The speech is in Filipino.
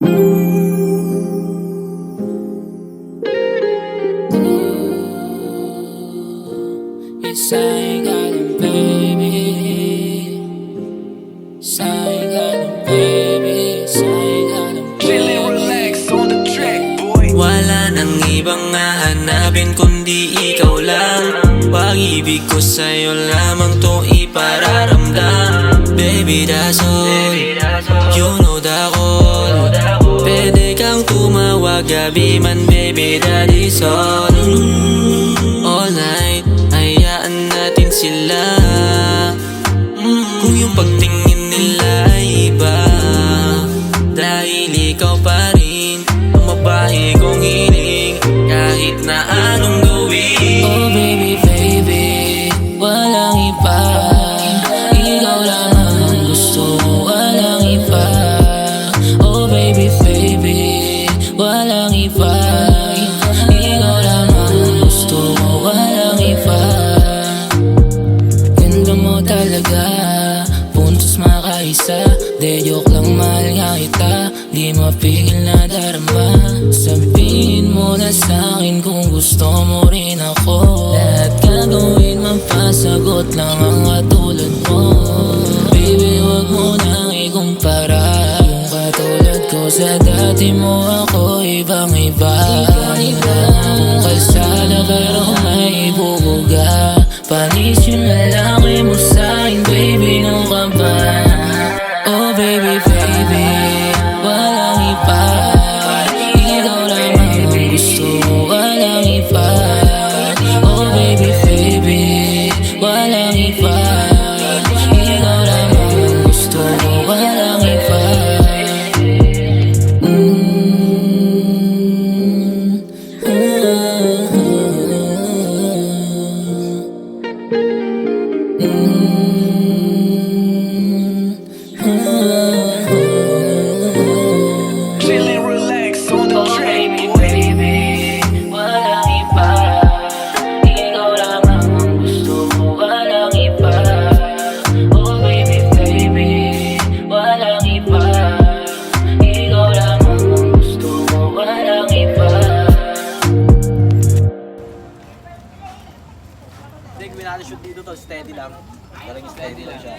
Yes, I ain't got them, baby. Yes, I ain't got them, baby. Yes, I ain't got them, Chillin', relax on the track, boy. Wala nang ibang hahanapin kundi ikaw lang. Pag-ibig ko sa'yo lamang to ipararamdam. Baby, that's all, you know that all. Pwede kang tumawag gabi man, baby, that is all. All night, hayaan natin sila. Kung yung pagtingin nila ay iba, dahil ikaw pa rin ang babae kong hiling, kahit na anong gawin. Oh baby, baby, walang iba. Ikaw lang ang gusto ko, walang iba. Oh baby, baby, walang iba. Ikaw lang ang gusto ko, walang iba. Ganda mo talaga, puntos makaisa. De joke lang, mahal nga kita, di mapigil na darama. Sabihin mo na sa'kin kung gusto mo rin ako. Lahat gagawin mapasagot lang ang katulad mo. Baby, wag mo nang ikumpara. Yung katulad ko sa dati mo, ako ibang iba. Ang kalsada pero may bubuga. Panis yung lalaki mo sa'kin, baby, nung ka ba? Oh baby, baby, walang iba. Ikaw lang ang gusto mo, walang iba. Oh baby, baby, walang iba. Ikaw lang ang gusto mo, walang iba. Chillin', relax on the Oh track, baby, boy. baby, walang iba. Ikaw lang ang gusto mo, walang iba. Oh baby, baby, walang iba. Ikaw lang ang gusto mo, walang iba. Hindi, gawin natin shoot dito to, steady lang. Parang steady lang siya.